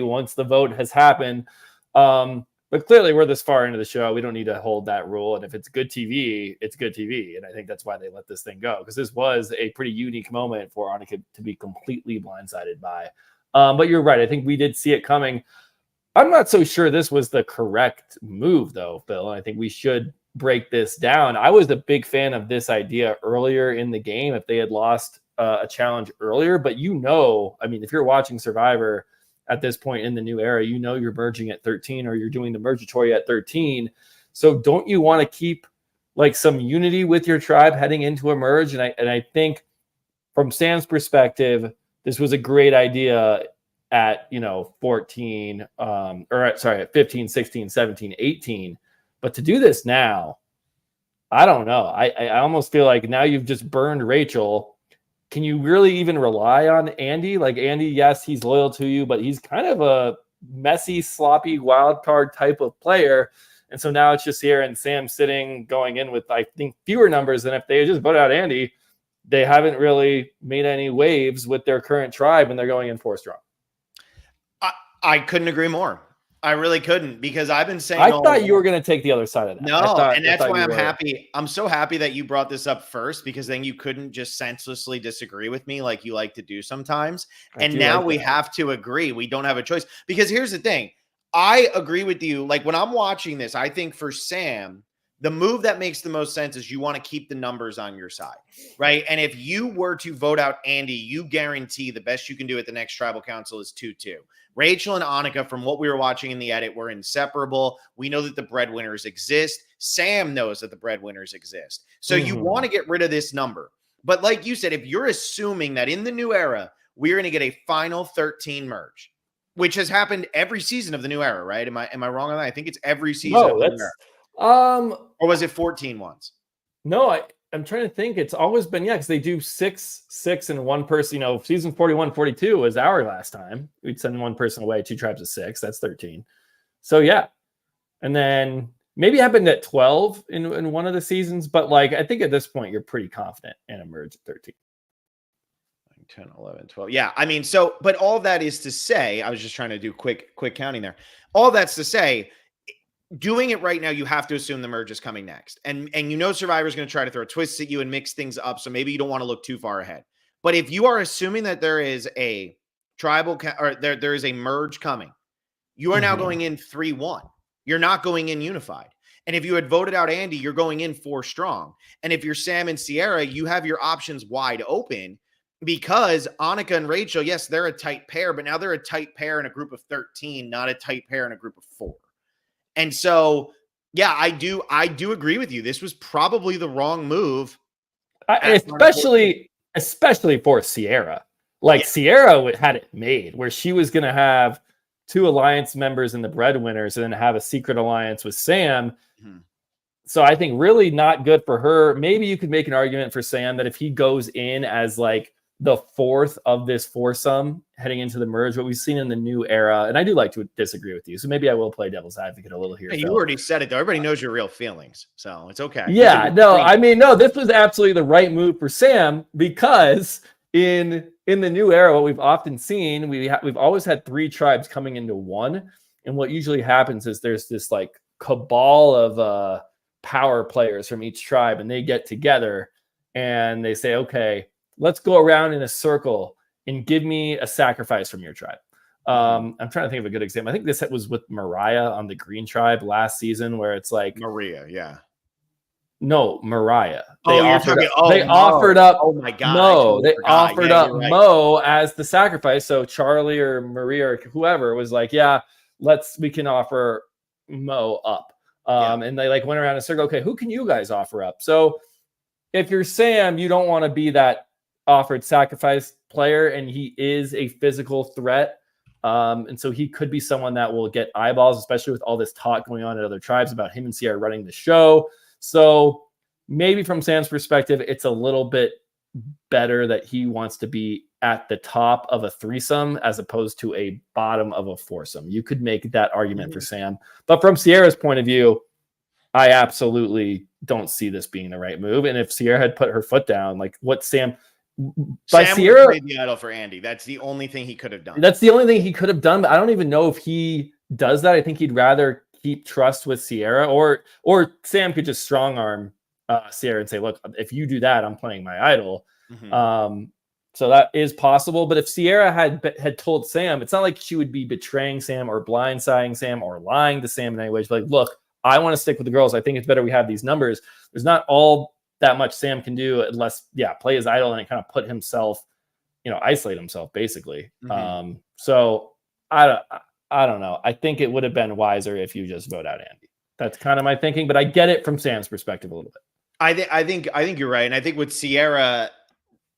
once the vote has happened. But clearly we're this far into the show. We don't need to hold that rule. And if it's good TV, it's good TV. And I think that's why they let this thing go, because this was a pretty unique moment for Anuka to be completely blindsided by. But you're right. I think we did see it coming. I'm not so sure this was the correct move, though, Phil. And I think we should break this down. I was a big fan of this idea earlier in the game if they had lost a challenge earlier. But I mean, if you're watching Survivor at this point in the new era, you're merging at 13 or you're doing the mergatory at 13. So don't you want to keep like some unity with your tribe heading into a merge? And I think from Sam's perspective, this was a great idea at 14 at 15, 16, 17, 18. But to do this now, I don't know. I almost feel like now you've just burned Rachel. Can you really even rely on Andy? Like Andy, yes, he's loyal to you, but he's kind of a messy, sloppy, wild card type of player. And so now it's just here and Sam going in with, I think, fewer numbers than if they just voted out Andy. They haven't really made any waves with their current tribe, and they're going in 4 strong. I couldn't agree more. I really couldn't, because I've been saying I thought you were going to take the other side of that. No, and that's why I'm happy. I'm so happy that you brought this up first, because then you couldn't just senselessly disagree with me like you like to do sometimes. And now we have to agree. We don't have a choice, because here's the thing. I agree with you. Like when I'm watching this, I think for Sam, the move that makes the most sense is you want to keep the numbers on your side, right? And if you were to vote out Andy, you guarantee the best you can do at the next tribal council is 2-2. Rachel and Anuka, from what we were watching in the edit, were inseparable. We know that the breadwinners exist. Sam knows that the breadwinners exist. So you want to get rid of this number. But like you said, if you're assuming that in the new era, we're going to get a final 13 merge, which has happened every season of the new era, right? Am I wrong on that? I think it's every season of the new era. Or was it 14 once? No, I'm trying to think. It's always been, because they do 6, and one person, season 41, 42 was our last time. We'd send one person away, 2 tribes of 6. That's 13. So, yeah. And then maybe it happened at 12 in one of the seasons. But, I think at this point, you're pretty confident in a merge at 13. 10, 11, 12. Yeah, I mean, but all that is to say, I was just trying to do quick counting there. All that's to say, doing it right now, you have to assume the merge is coming next. And Survivor's going to try to throw twists at you and mix things up. So maybe you don't want to look too far ahead. But if you are assuming that there is a tribal or there is a merge coming, you are now going in 3-1. You're not going in unified. And if you had voted out Andy, you're going in 4 strong. And if you're Sam and Sierra, you have your options wide open, because Anuka and Rachel, yes, they're a tight pair, but now they're a tight pair in a group of 13, not a tight pair in a group of 4. And so, yeah, I do agree with you. This was probably the wrong move. Especially for Sierra. Sierra had it made where she was going to have 2 alliance members in the breadwinners and then have a secret alliance with Sam. So I think really not good for her. Maybe you could make an argument for Sam that if he goes in as the 4th of this foursome heading into the merge, what we've seen in the new era. And I do like to disagree with you. So maybe I will play devil's advocate a little here. Hey, you already said it, though. Everybody knows your real feelings. So it's okay. Yeah, this was absolutely the right move for Sam, because in the new era, what we've often seen, we've always had 3 tribes coming into 1. And what usually happens is there's this cabal of power players from each tribe, and they get together and they say, okay, let's go around in a circle and give me a sacrifice from your tribe. I'm trying to think of a good example. I think this was with Mariah on the Green Tribe last season, where it's Maria, yeah. No, Mariah. They offered up. Oh my God. Mo. They offered up Mo as the sacrifice. So Charlie or Maria or whoever was like, yeah, we can offer Mo up. And they went around in a circle. Okay, who can you guys offer up? So if you're Sam, you don't want to be that offered sacrifice player, and he is a physical threat. And so he could be someone that will get eyeballs, especially with all this talk going on at other tribes about him and Sierra running the show. So maybe from Sam's perspective, it's a little bit better that he wants to be at the top of a threesome as opposed to a bottom of a foursome. You could make that argument for Sam. But from Sierra's point of view, I absolutely don't see this being the right move. And if Sierra had put her foot down, what Sam, by Sam Sierra played the idol for Andy. That's the only thing he could have done. That's the only thing he could have done, but I don't even know if he does that. I think he'd rather keep trust with Sierra, or Sam could just strong arm Sierra and say, look, if you do that, I'm playing my idol. So that is possible. But if Sierra had told Sam, it's not like she would be betraying Sam or blindsiding Sam or lying to Sam in any way. She's like, look, I want to stick with the girls. I think it's better we have these numbers. There's not all that much Sam can do unless, play his idol and kind of put himself, isolate himself basically. So I don't know. I think it would have been wiser if you just vote out Andy. That's kind of my thinking, but I get it from Sam's perspective a little bit. I think you're right. And I think with Sierra,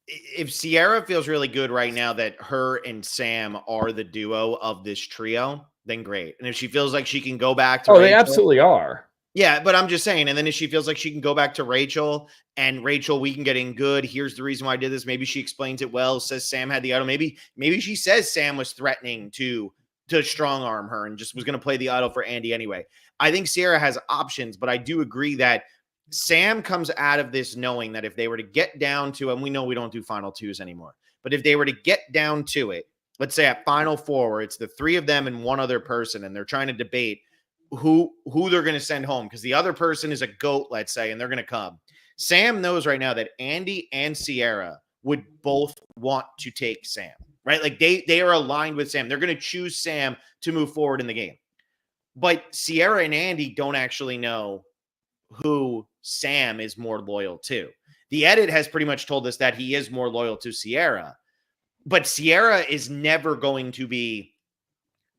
if Sierra feels really good right now that her and Sam are the duo of this trio, then great. And if she feels like she can go back to Rachel, they absolutely are. Yeah, but I'm just saying. And then if she feels like she can go back to Rachel and Rachel, we can get in good. Here's the reason why I did this. Maybe she explains it well, says Sam had the idol. Maybe she says Sam was threatening to strong arm her and just was going to play the idol for Andy anyway. I think Sierra has options, but I do agree that Sam comes out of this knowing that if they were to get down to, and we know we don't do final twos anymore, but if they were to get down to it, let's say at final four, where it's the three of them and one other person, and they're trying to debate who they're going to send home because the other person is a goat, let's say, and they're going to come. Sam knows right now that Andy and Sierra would both want to take Sam, right? Like they are aligned with Sam. They're going to choose Sam to move forward in the game. But Sierra and Andy don't actually know who Sam is more loyal to. The edit has pretty much told us that he is more loyal to Sierra, but Sierra is never going to be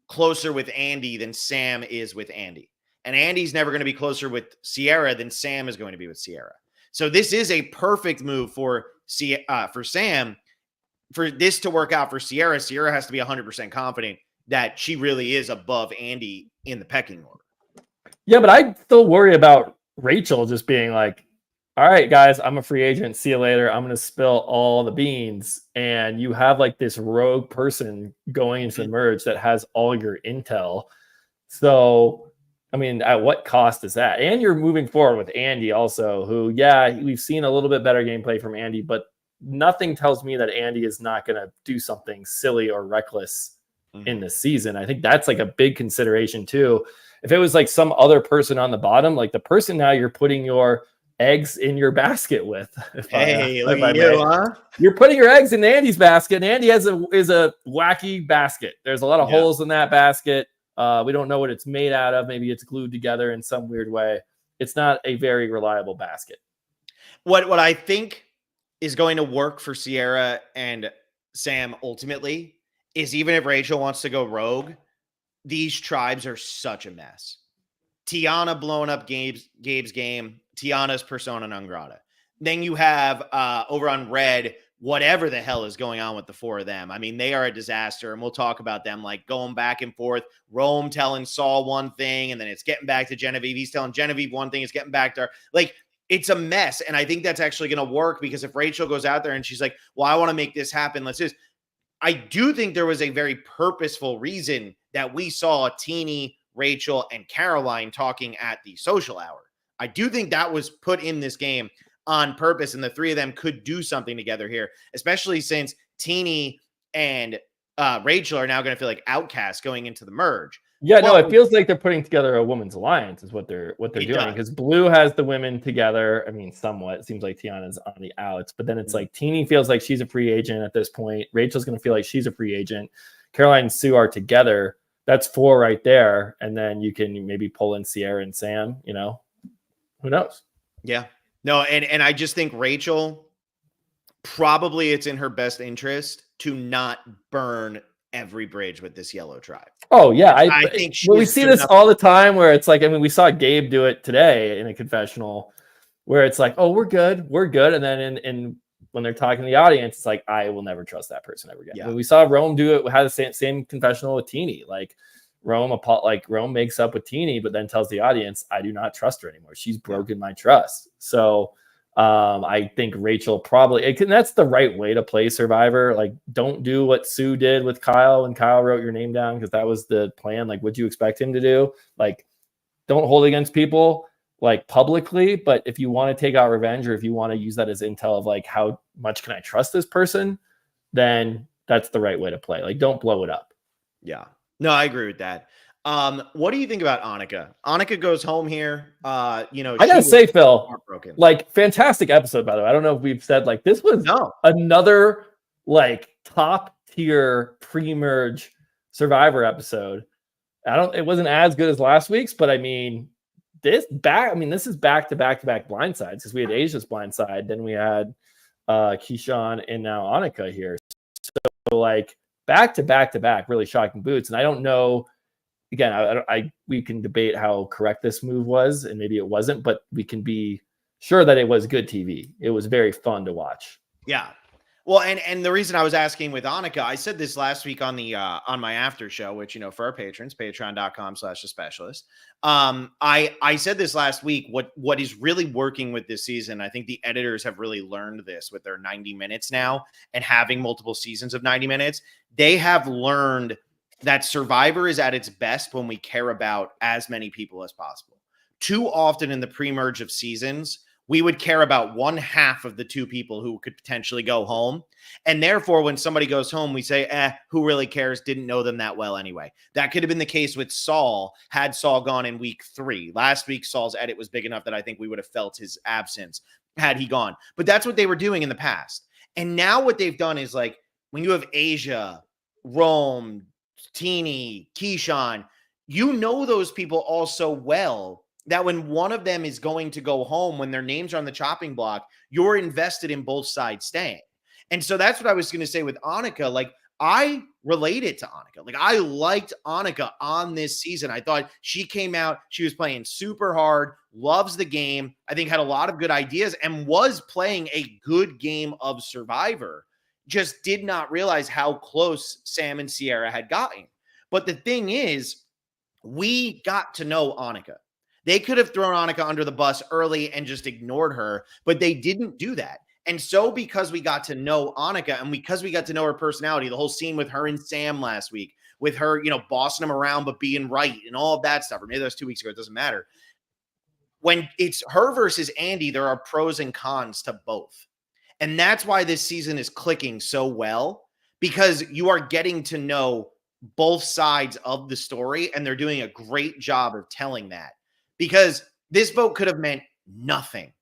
closer with Andy than Sam is with Andy. And Andy's never going to be closer with Sierra than Sam is going to be with Sierra. So this is a perfect move for Sam. For this to work out for Sierra, Sierra has to be 100% confident that she really is above Andy in the pecking order. Yeah, but I still worry about Rachel just being like, all right, guys, I'm a free agent. See you later. I'm going to spill all the beans. And you have like this rogue person going into the merge that has all your intel. So, I mean, at what cost is that? And you're moving forward with Andy also, who, we've seen a little bit better gameplay from Andy, but nothing tells me that Andy is not going to do something silly or reckless in this season. I think that's like a big consideration too. If it was like some other person on the bottom, like the person now you're putting your eggs in your basket with. You're putting your eggs in Andy's basket, and Andy is a wacky basket. There's a lot of holes in that basket. We don't know what it's made out of. Maybe it's glued together in some weird way. It's not a very reliable basket. What I think is going to work for Sierra and Sam ultimately is, even if Rachel wants to go rogue, these tribes are such a mess. Tiana blowing up Gabe's game. Tiana's persona non grata. Then you have over on Red, whatever the hell is going on with the four of them. I mean, they are a disaster, and we'll talk about them, like going back and forth. Rome telling Saul one thing, and then it's getting back to Genevieve. He's telling Genevieve one thing, it's getting back to her. Like, it's a mess, and I think that's actually going to work, because if Rachel goes out there and she's like, well, I want to make this happen, let's just. I do think there was a very purposeful reason that we saw Teeny, Rachel, and Caroline talking at the social hour. I do think that was put in this game on purpose, and the three of them could do something together here, especially since Teeny and Rachel are now going to feel like outcasts going into the merge. Yeah, no, it feels like they're putting together a women's alliance is what they're doing, because Blue has the women together. I mean, somewhat. It seems like Tiana's on the outs, but then it's like Teeny feels like she's a free agent at this point. Rachel's going to feel like she's a free agent. Caroline and Sue are together. That's four right there, and then you can maybe pull in Sierra and Sam. You know, who knows? Yeah, no, and I just think Rachel, probably it's in her best interest to not burn every bridge with this yellow tribe. Oh yeah, I think we see this all the time, where it's like, I mean, we saw Gabe do it today in a confessional, where it's like, oh, we're good, and then in when they're talking to the audience, it's like, I will never trust that person ever again. Yeah. When we saw Rome do it, we had the same confessional with Teeny. Like Rome makes up with Teeny, but then tells the audience, I do not trust her anymore. She's broken my trust. So I think Rachel probably, that's the right way to play Survivor. Like, don't do what Sue did with Kyle when Kyle wrote your name down, because that was the plan. Like, what'd you expect him to do? Like, don't hold against people. like publicly, but if you want to take out revenge or if you want to use that as intel of like how much can I trust this person, then that's the right way to play. Like, don't blow it up. Yeah. No, I agree with that. What do you think about Anuka? Anuka goes home here. I gotta say, Phil, heartbroken. Like, fantastic episode, by the way. I don't know if we've said like this was another like top tier pre-merge Survivor episode. It wasn't as good as last week's, but I mean, this is back to back blindsides, because we had Asia's blindside, then we had Keyshawn, and now Anuka here. So like back to back, really shocking boots. And I don't know. Again, we can debate how correct this move was, and maybe it wasn't, but we can be sure that it was good TV. It was very fun to watch. Yeah. Well, and the reason I was asking with Anuka, I said this last week on the on my after show, which, you know, for our patrons, patreon.com/thespecialist. I said this last week, what is really working with this season. I think the editors have really learned this with their 90 minutes now and having multiple seasons of 90 minutes. They have learned that Survivor is at its best when we care about as many people as possible. Too often in the pre-merge of seasons, we would care about one half of the two people who could potentially go home. And therefore, when somebody goes home, we say, who really cares? Didn't know them that well anyway. That could have been the case with Saul, had Saul gone in week 3. Last week, Saul's edit was big enough that I think we would have felt his absence had he gone. But that's what they were doing in the past. And now what they've done is, like, when you have Asia, Rome, Teeny, Keyshawn, you know those people all so well that when one of them is going to go home, when their names are on the chopping block, you're invested in both sides staying. And so that's what I was going to say with Anuka. Like, I related to Anuka. Like, I liked Anuka on this season. I thought she came out, she was playing super hard, loves the game, I think had a lot of good ideas and was playing a good game of Survivor. Just did not realize how close Sam and Sierra had gotten. But the thing is, we got to know Anuka. They could have thrown Anuka under the bus early and just ignored her, but they didn't do that. And so because we got to know Anuka and because we got to know her personality, the whole scene with her and Sam last week, with her, you know, bossing him around but being right and all of that stuff, or maybe that was 2 weeks ago, it doesn't matter. When it's her versus Andy, there are pros and cons to both. And that's why this season is clicking so well, because you are getting to know both sides of the story, and they're doing a great job of telling that. Because this vote could have meant nothing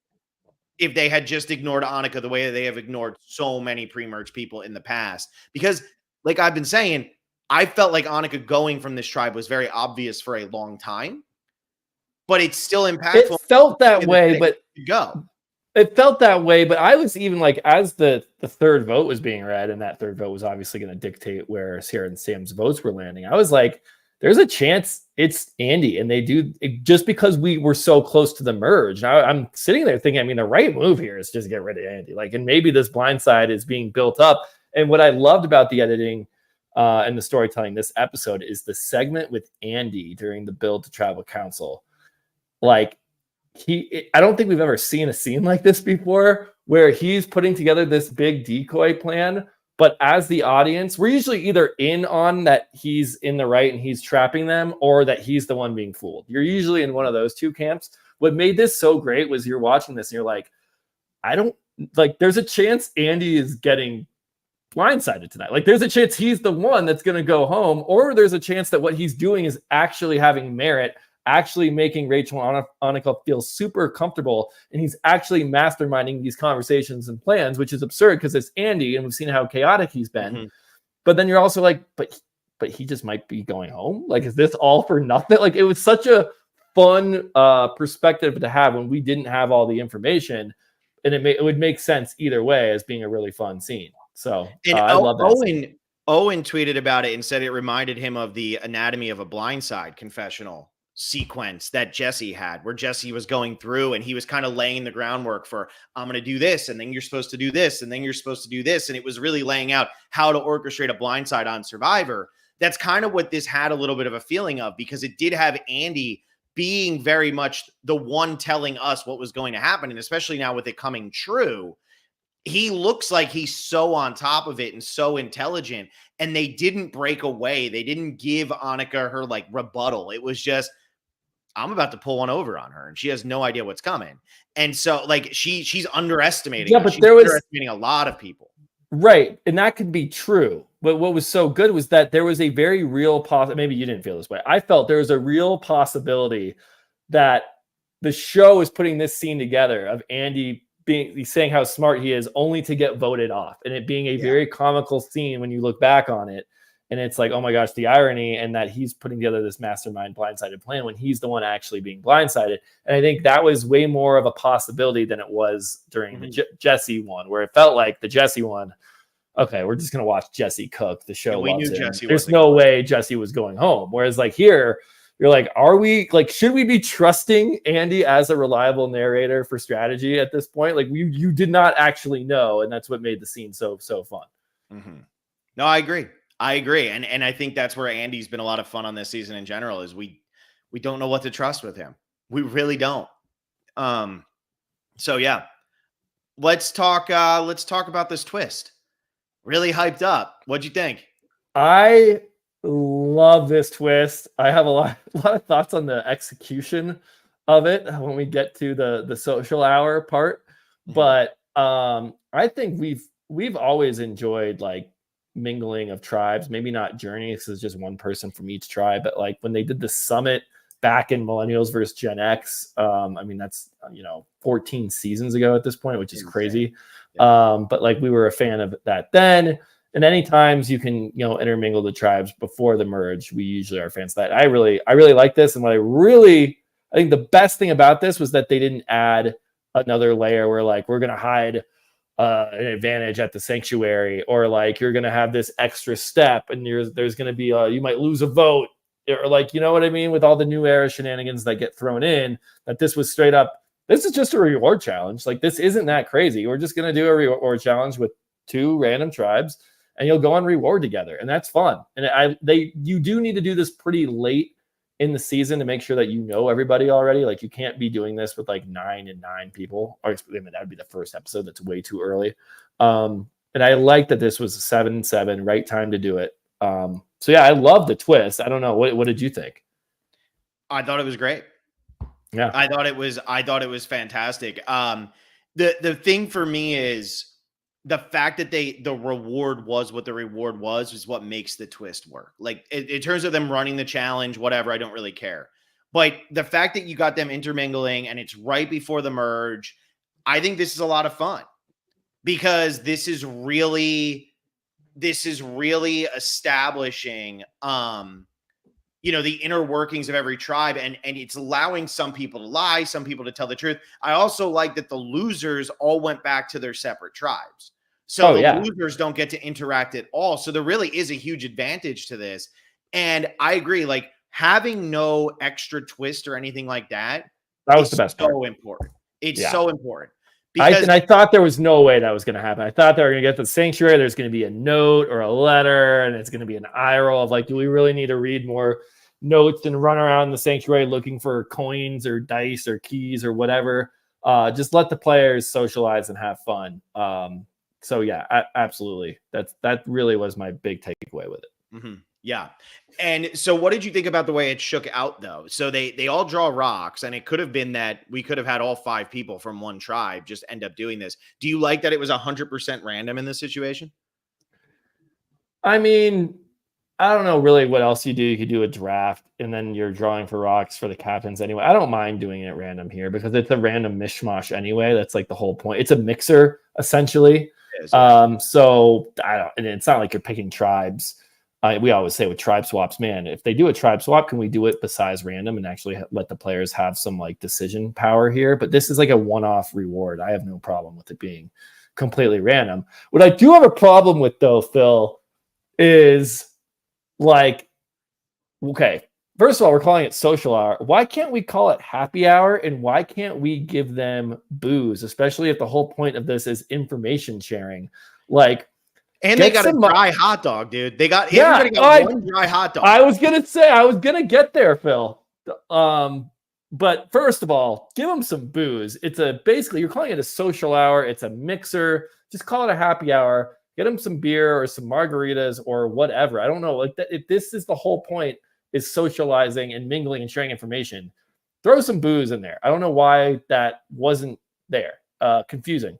if they had just ignored Anuka the way that they have ignored so many pre-merge people in the past. Because, like I've been saying, I felt like Anuka going from this tribe was very obvious for a long time, but it's still impactful. It felt that way, but go. It felt that way, but I was even like, as the third vote was being read, and that third vote was obviously going to dictate where Sierra and Sam's votes were landing, I was like, there's a chance it's Andy, and they do it just because we were so close to the merge. Now I'm sitting there thinking, I mean, the right move here is just get rid of Andy. Like, and maybe this blindside is being built up. And what I loved about the editing and the storytelling this episode is the segment with Andy during the build to tribal council. Like, I don't think we've ever seen a scene like this before, where he's putting together this big decoy plan, but as the audience, we're usually either in on that he's in the right and he's trapping them, or that he's the one being fooled. You're usually in one of those two camps. What made this so great was you're watching this and you're like, there's a chance Andy is getting blindsided tonight. Like, there's a chance he's the one that's going to go home, or there's a chance that what he's doing is actually having merit, actually making Rachel and Anuka feel super comfortable, and he's actually masterminding these conversations and plans, which is absurd because it's Andy and we've seen how chaotic he's been. Mm-hmm. But then you're also like, but he just might be going home. Like, is this all for nothing? Like, it was such a fun perspective to have when we didn't have all the information, and it would make sense either way as being a really fun scene. So I love that. Owen tweeted about it and said it reminded him of the Anatomy of a Blindside confessional sequence that Jesse had, where Jesse was going through and he was kind of laying the groundwork for, I'm going to do this, and then you're supposed to do this, and then you're supposed to do this. And it was really laying out how to orchestrate a blindside on Survivor. That's kind of what this had a little bit of a feeling of, because it did have Andy being very much the one telling us what was going to happen. And especially now with it coming true, he looks like he's so on top of it and so intelligent. And they didn't break away. They didn't give Anuka her like rebuttal. It was just, I'm about to pull one over on her, and she has no idea what's coming. And so, like, she's underestimating. Yeah, us. but She's there was underestimating a lot of people. right, and that could be true. But what was so good was that there was a very real maybe you didn't feel this way. I felt there was a real possibility that the show is putting this scene together of Andy saying how smart he is only to get voted off, and it being a very comical scene when you look back on it. And it's like, oh my gosh, the irony, and that he's putting together this mastermind blindsided plan when he's the one actually being blindsided. And I think that was way more of a possibility than it was during the Jesse one, where it felt like the Jesse one, okay, we're just going to watch Jesse cook. The show loves him. There's no way Jesse was going home. Whereas like here, you're like, should we be trusting Andy as a reliable narrator for strategy at this point? Like you did not actually know. And that's what made the scene so fun. Mm-hmm. No, I agree. And I think that's where Andy's been a lot of fun on this season in general is we don't know what to trust with him. We really don't. So yeah, let's talk about this twist. Really hyped up. What'd you think? I love this twist. I have a lot of thoughts on the execution of it when we get to the social hour part. But I think we've always enjoyed like mingling of tribes, maybe not journeys because it's just one person from each tribe, but like when they did the summit back in Millennials versus Gen X, I mean that's 14 seasons ago at this point, which is crazy. But like we were a fan of that then, and any times you can intermingle the tribes before the merge, we usually are fans of that. I really like this, and I think the best thing about this was that they didn't add another layer where like we're gonna hide an advantage at the sanctuary, or like you're gonna have this extra step and there's gonna be you might lose a vote, or like what I mean, with all the new era shenanigans that get thrown in. That this was straight up, this is just a reward challenge. Like this isn't that crazy. We're just gonna do a reward challenge with 2 random tribes, and you'll go on reward together, and that's fun. And you do need to do this pretty late in the season to make sure that everybody already. Like you can't be doing this with like 9 and 9 people, or that would be the first episode. That's way too early. And I like that this was 7-7, right time to do it. So yeah, I love the twist. I don't know, what did you think? I thought it was great. Yeah, I thought it was fantastic. The thing for me is the fact that the reward was what the reward was is what makes the twist work. Like in terms of them running the challenge, whatever, I don't really care. But the fact that you got them intermingling and it's right before the merge, I think this is a lot of fun because this is really establishing, the inner workings of every tribe, and it's allowing some people to lie, some people to tell the truth. I also like that the losers all went back to their separate tribes. So losers don't get to interact at all. So there really is a huge advantage to this. And I agree, like having no extra twist or anything like that was the best part. Important. It's so important. Because I thought there was no way that was going to happen. I thought they were going to get to the sanctuary. There's going to be a note or a letter, and it's going to be an eye roll of like, do we really need to read more notes and run around the sanctuary looking for coins or dice or keys or whatever? Just let the players socialize and have fun. So yeah, absolutely. That really was my big takeaway with it. Mm-hmm. Yeah. And so what did you think about the way it shook out though? So they all draw rocks, and it could have been that we could have had all 5 people from one tribe just end up doing this. Do you like that it was 100% random in this situation? I mean, I don't know really what else you do. You could do a draft and then you're drawing for rocks for the captains anyway. I don't mind doing it random here because it's a random mishmash anyway. That's like the whole point. It's a mixer essentially. So I don't, and it's not like you're picking tribes. We always say with tribe swaps, man, if they do a tribe swap, can we do it besides random and actually let the players have some like decision power here? But this is like a one-off reward. I have no problem with it being completely random. What I do have a problem with though, Phil, is like, okay, first of all, we're calling it social hour. Why can't we call it happy hour? And why can't we give them booze, especially if the whole point of this is information sharing? Like, and they got a dry hot dog, dude. Everybody got one dry hot dog. I was gonna get there, Phil. But first of all, give them some booze. It's basically you're calling it a social hour. It's a mixer. Just call it a happy hour. Get them some beer or some margaritas or whatever. I don't know. Like that, if this is the whole point, is socializing and mingling and sharing information. throw some booze in there. I don't know why that wasn't there. Confusing.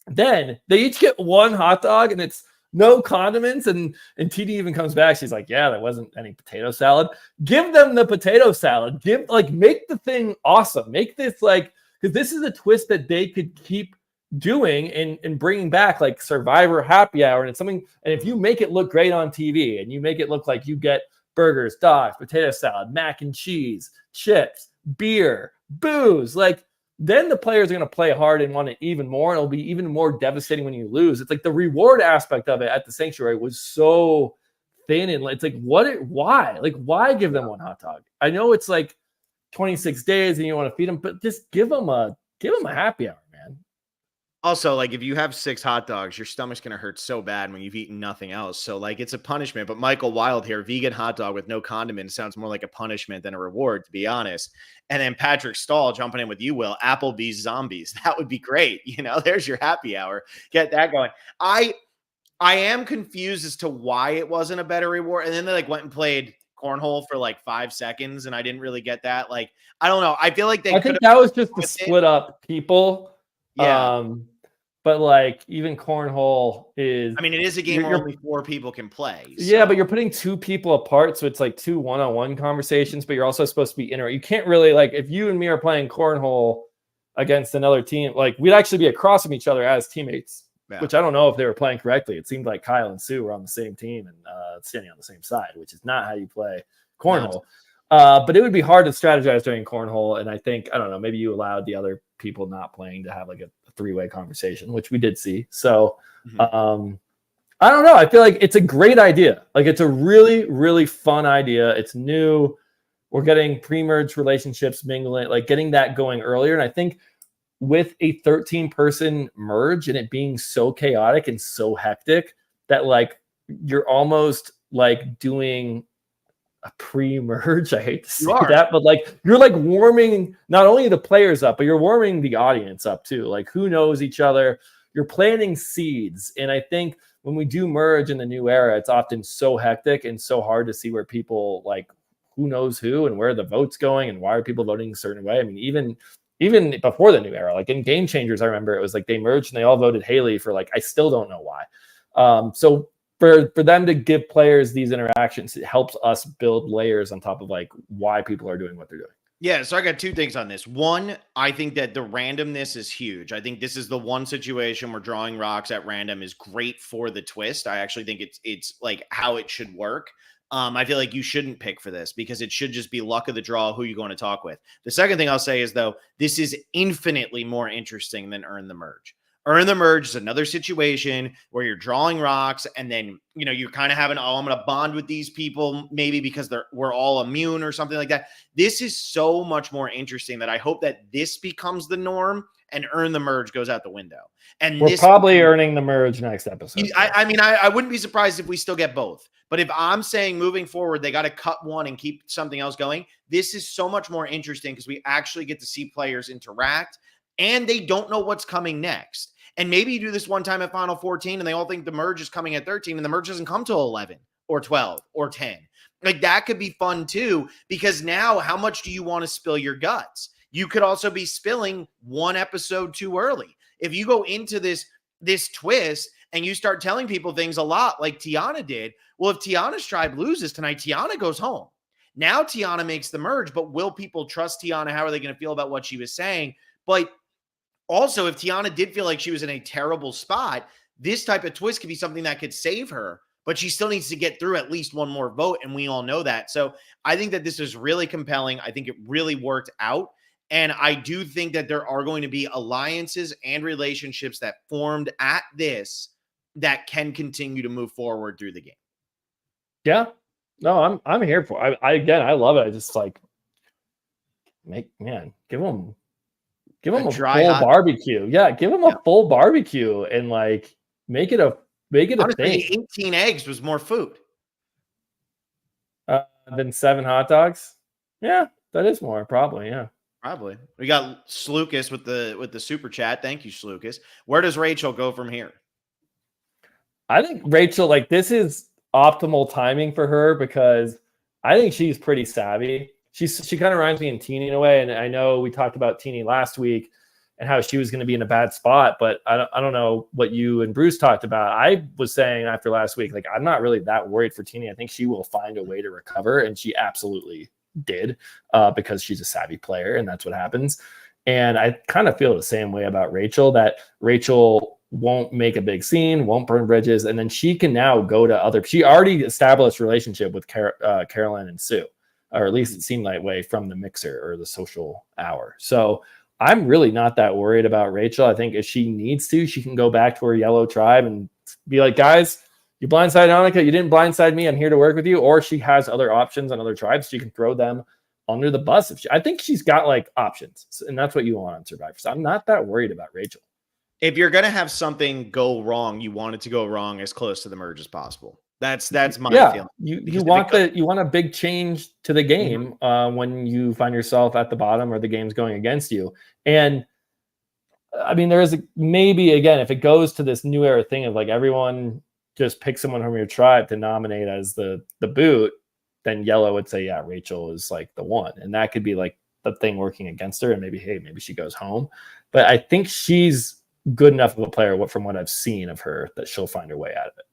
Then they each get one hot dog and it's no condiments. And TD even comes back. She's like, yeah, there wasn't any potato salad. Give them the potato salad. Make the thing awesome. Make this like, because this is a twist that they could keep doing and bringing back, like Survivor Happy Hour. And it's something, and if you make it look great on TV and you make it look like you get burgers, dogs, potato salad, mac and cheese, chips, beer, booze, like, then the players are going to play hard and want it even more. And it'll be even more devastating when you lose. It's like the reward aspect of it at the Sanctuary was so thin. And it's like, why give them one hot dog? I know it's like 26 days and you want to feed them, but just give them a happy hour, man. Also, like, if you have 6 hot dogs, your stomach's going to hurt so bad when you've eaten nothing else. So, like, it's a punishment. But Michael Wild here, vegan hot dog with no condiments sounds more like a punishment than a reward, to be honest. And then Patrick Stahl jumping in with you, Will. Applebee's zombies. That would be great. You know, there's your happy hour. Get that going. I am confused as to why it wasn't a better reward. And then they, like, went and played cornhole for, like, 5 seconds, and I didn't really get that. Like, I don't know. I feel like I think that was just to split up people. Yeah. But like even cornhole is, I mean, it is a game where only 4 people can play. So. Yeah, but you're putting 2 people apart. So it's like 2 one-on-one conversations, but you're also supposed to be you can't really, like, if you and me are playing cornhole against another team, like we'd actually be across from each other as teammates, which I don't know if they were playing correctly. It seemed like Kyle and Sue were on the same team and standing on the same side, which is not how you play cornhole. But it would be hard to strategize during cornhole. And I think, I don't know, maybe you allowed the other people not playing to have like a 3-way conversation, which we did see. So I don't know. I feel like it's a great idea. Like it's a really, really fun idea. It's new. We're getting pre-merge relationships mingling, like getting that going earlier. And I think with a 13-person merge and it being so chaotic and so hectic that like you're almost like doing a pre-merge. I hate to say that, but like you're like warming not only the players up, but you're warming the audience up too. Like who knows each other. You're planting seeds. And I think when we do merge in the new era, it's often so hectic and so hard to see where people like who knows who and where the vote's going and why are people voting a certain way. I mean, even before the new era, like in Game Changers, I remember it was like they merged and they all voted Haley for like, I still don't know why. So for them to give players these interactions, it helps us build layers on top of like why people are doing what they're doing. Yeah, so I got 2 things on this. One, I think that the randomness is huge. I think this is the one situation where drawing rocks at random is great for the twist. I actually think it's like how it should work. I feel like you shouldn't pick for this because it should just be luck of the draw who you're going to talk with. The second thing I'll say is, though, this is infinitely more interesting than Earn the Merge. Earn the Merge is another situation where you're drawing rocks and then, you know, you're kind of having, I'm going to bond with these people maybe because we're all immune or something like that. This is so much more interesting that I hope that this becomes the norm and Earn the Merge goes out the window. And we're probably earning the merge next episode. I mean, I wouldn't be surprised if we still get both. But if I'm saying moving forward, they got to cut one and keep something else going. This is so much more interesting because we actually get to see players interact and they don't know what's coming next. And maybe you do this one time at Final 14 and they all think the merge is coming at 13 and the merge doesn't come till 11 or 12 or 10. Like that could be fun too, because now how much do you want to spill your guts? You could also be spilling one episode too early. If you go into this twist and you start telling people things a lot like Tiana did, well, if Tiana's tribe loses tonight, Tiana goes home. Now Tiana makes the merge, but will people trust Tiana? How are they going to feel about what she was saying? But also, if Tiana did feel like she was in a terrible spot, this type of twist could be something that could save her, but she still needs to get through at least one more vote, and we all know that. So I think that this is really compelling. I think it really worked out, and I do think that there are going to be alliances and relationships that formed at this that can continue to move forward through the game. Yeah. No, I'm here for it. I love it. I just like give them a full barbecue. Yeah, give them a full barbecue and like make it a Honestly, thing. 18 eggs was more food than 7 hot dogs. Yeah, that is more probably. Yeah, probably. We got Slucas with the super chat. Thank you, Slucas. Where does Rachel go from here? I think Rachel, like this is optimal timing for her because I think she's pretty savvy. she kind of reminds me in Teeny in a way. And I know we talked about Teeny last week and how she was going to be in a bad spot, but I don't know what you and Bruce talked about. I was saying after last week, like, I'm not really that worried for Teeny. I think she will find a way to recover, and she absolutely did, because she's a savvy player, and that's what happens. And I kind of feel the same way about Rachel, that Rachel won't make a big scene, won't burn bridges, and then she can now go to other. She already established a relationship with Carolyn and Sue, or at least it seemed that way from the mixer or the social hour. So I'm really not that worried about Rachel. I think if she needs to, she can go back to her yellow tribe and be like, guys, you blindsided Anuka, you didn't blindside me, I'm here to work with you. Or she has other options on other tribes. She can throw them under the bus. I think she's got like options, and that's what you want on Survivor. So I'm not that worried about Rachel. If you're going to have something go wrong, you want it to go wrong as close to the merge as possible. That's my feeling. You want a big change to the game when you find yourself at the bottom or the game's going against you. And I mean, there is maybe, again, if it goes to this new era thing of like everyone just pick someone from your tribe to nominate as the boot, then Yellow would say, yeah, Rachel is like the one. And that could be like the thing working against her. And maybe she goes home. But I think she's good enough of a player from what I've seen of her that she'll find her way out of it.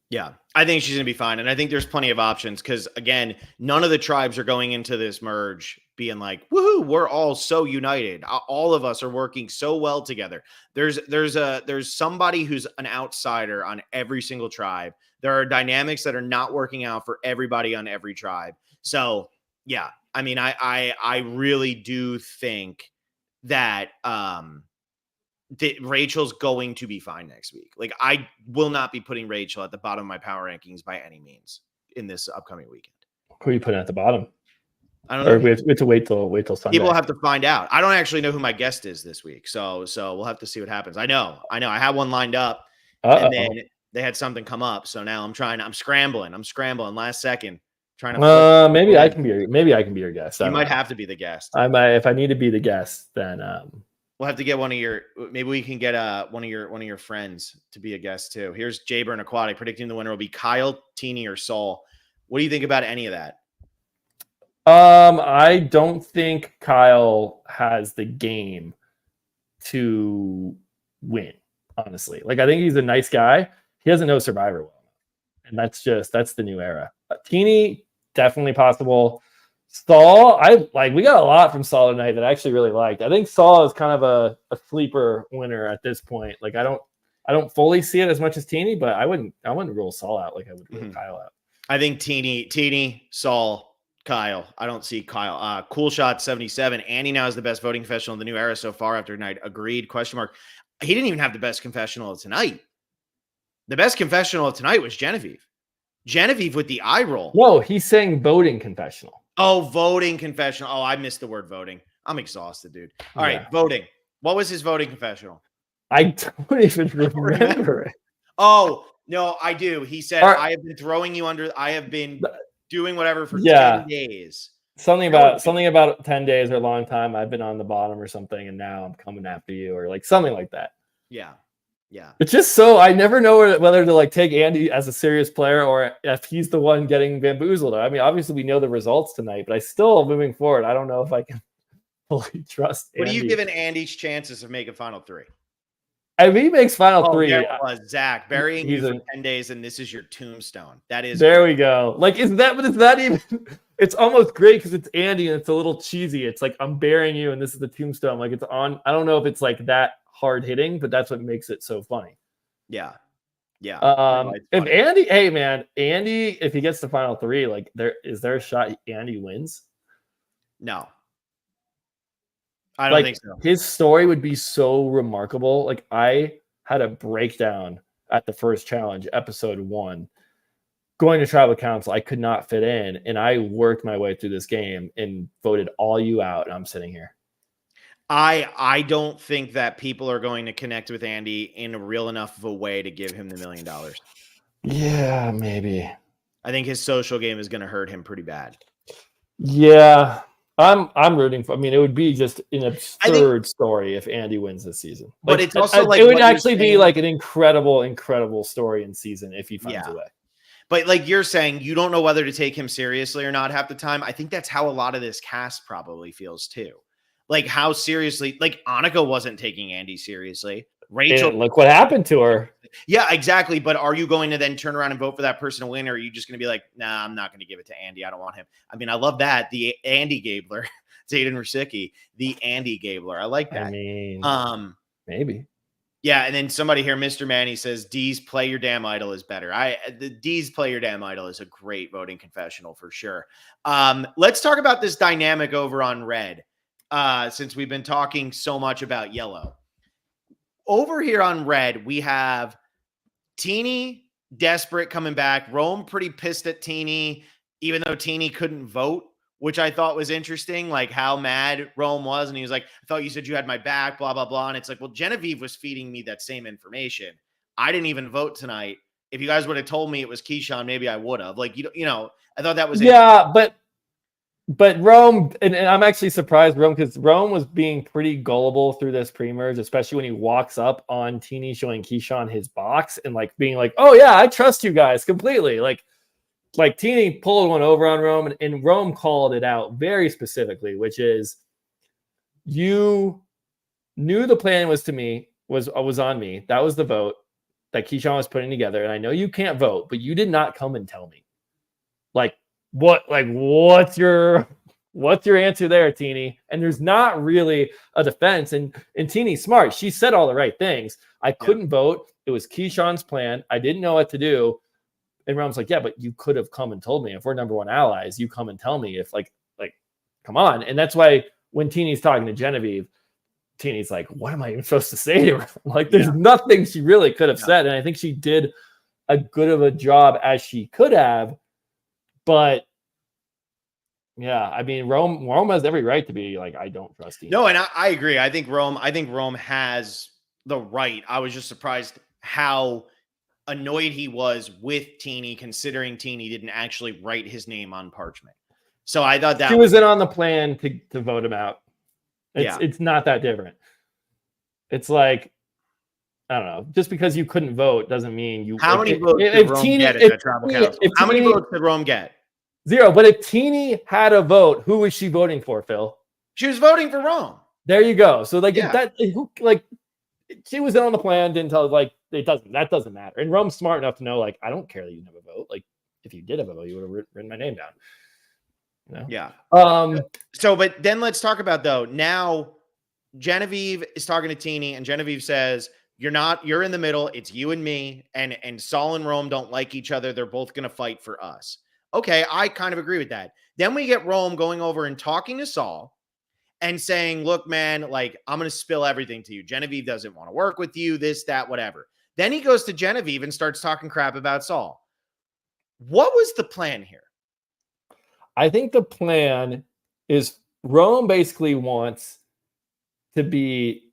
Yeah, I think she's going to be fine. And I think there's plenty of options because, again, none of the tribes are going into this merge being like, woohoo, we're all so united. All of us are working so well together. There's somebody who's an outsider on every single tribe. There are dynamics that are not working out for everybody on every tribe. So, yeah, I mean, I really do think that Rachel's going to be fine next week. Like, I will not be putting Rachel at the bottom of my power rankings by any means in this upcoming weekend. Who are you putting at the bottom? I don't know. Or we have to wait till Sunday. People have to find out. I don't actually know who my guest is this week, so we'll have to see what happens. I know. I had one lined up, and then they had something come up. So now I'm scrambling last second, trying to. Maybe I can be your guest. You might have to be the guest. I might, if I need to be the guest, then we'll have to get maybe we can get one of your friends to be a guest too. Here's Jayburn Aquatic predicting the winner will be Kyle, Teeny, or Saul. What do you think about any of that? I don't think Kyle has the game to win, honestly. Like, I think he's a nice guy. He doesn't know Survivor well. And that's the new era. Teeny, definitely possible. Saul, we got a lot from Saul tonight that I actually really liked. I think Saul is kind of a sleeper winner at this point. Like, I don't fully see it as much as Teeny, but I wouldn't rule Saul out like I would rule Kyle out. I think Teeny, Saul, Kyle. I don't see Kyle. Cool Shot 77. Andy now is the best voting confessional in the new era so far after tonight. Agreed. ? He didn't even have the best confessional of tonight. The best confessional of tonight was Genevieve. Genevieve with the eye roll. No, he's saying voting confessional. Oh, voting confessional. Oh, I missed the word voting. I'm exhausted, dude. All right, voting. What was his voting confessional? I don't even remember it. Oh, no, I do. He said, I have been throwing you under. I have been doing whatever for 10 days. Something about 10 days or a long time. I've been on the bottom or something, and now I'm coming after you, or like something like that. Yeah. It's just so I never know whether to like take Andy as a serious player or if he's the one getting bamboozled. I mean, obviously we know the results tonight, but I still, moving forward, I don't know if I can fully trust What Andy. are you giving Andy's chances of making final three? If he makes final three, there was Zach burying you for 10 days, and this is your tombstone. That is there. We go. Like, is that even? It's almost great because it's Andy and it's a little cheesy. It's like, I'm burying you, and this is the tombstone. Like, it's on. I don't know if it's like that hard hitting, but that's what makes it so funny. Yeah. If Andy, hey man, Andy, if he gets to final three, like, is there a shot Andy wins? No. I don't think so. His story would be so remarkable. Like, I had a breakdown at the first challenge, episode 1, going to tribal council. I could not fit in, and I worked my way through this game and voted all you out. And I'm sitting here. I don't think that people are going to connect with Andy in a real enough of a way to give him the $1 million. Yeah, maybe. I think his social game is going to hurt him pretty bad. Yeah. I'm rooting for. I mean, it would be just an absurd story if Andy wins this season. But it's also like it would actually be like an incredible story in season if he finds a way. But like you're saying, you don't know whether to take him seriously or not half the time. I think that's how a lot of this cast probably feels too. Like how seriously, like Anuka wasn't taking Andy seriously. Rachel, and look what happened to her. Yeah, exactly. But are you going to then turn around and vote for that person to win? Or are you just going to be like, nah, I'm not going to give it to Andy. I don't want him. I mean, I love that. The Andy Gabler, Zayden Rusicki, the Andy Gabler. I like that. I mean, maybe. Yeah, and then somebody here, Mr. Manny says, D's Play Your Damn Idol is better. The D's Play Your Damn Idol is a great voting confessional for sure. Let's talk about this dynamic over on Red, since we've been talking so much about Yellow. Over here on Red, we have Teeny desperate coming back. Rome pretty pissed at Teeny, even though Teeny couldn't vote, which I thought was interesting, like how mad Rome was. And he was like, I thought you said you had my back, blah, blah, blah. And it's like, well, Genevieve was feeding me that same information. I didn't even vote tonight. If you guys would have told me it was Keyshawn, maybe I would have. Like, you know, I thought that was But Rome, and I'm actually surprised, Rome, because Rome was being pretty gullible through this pre-merge, especially when he walks up on Teeny showing Keyshawn his box and like being like, oh yeah, I trust you guys completely. Like Teeny pulled one over on Rome, and Rome called it out very specifically, which is you knew the plan was on me. That was the vote that Keyshawn was putting together. And I know you can't vote, but you did not come and tell me. What's your answer there, Teeny? And there's not really a defense. And Teeny's smart. She said all the right things. I couldn't vote. It was Keyshawn's plan. I didn't know what to do. And Rome's like, yeah, but you could have come and told me. If we're number one allies, you come and tell me. If like, come on. And that's why when Teeny's talking to Genevieve, Teeny's like, what am I even supposed to say to her? Like, there's nothing she really could have said. And I think she did a good of a job as she could have. But yeah, I mean, Rome has every right to be like, I don't trust you. No, and I agree. I think Rome has the right. I was just surprised how annoyed he was with Teeny, considering Teeny didn't actually write his name on parchment. So I thought that she was in on the plan to vote him out. It's not that different. It's like, I don't know. Just because you couldn't vote doesn't mean you. How many votes did Rome get at that tribal council? How many votes did Rome get? 0. But if Teeny had a vote, who was she voting for, Phil? She was voting for Rome. There you go. So she was in on the plan, didn't tell, like, that doesn't matter. And Rome's smart enough to know, like, I don't care that you never vote. Like, if you did have a vote, you would have written my name down. You know? Yeah. So, but then let's talk about, though, now Genevieve is talking to Teeny, and Genevieve says, you're in the middle. It's you and me, and Saul and Rome don't like each other. They're both going to fight for us. Okay, I kind of agree with that. Then we get Rome going over and talking to Saul and saying, look, man, like, I'm going to spill everything to you. Genevieve doesn't want to work with you, this, that, whatever. Then he goes to Genevieve and starts talking crap about Saul. What was the plan here? I think the plan is Rome basically wants to be,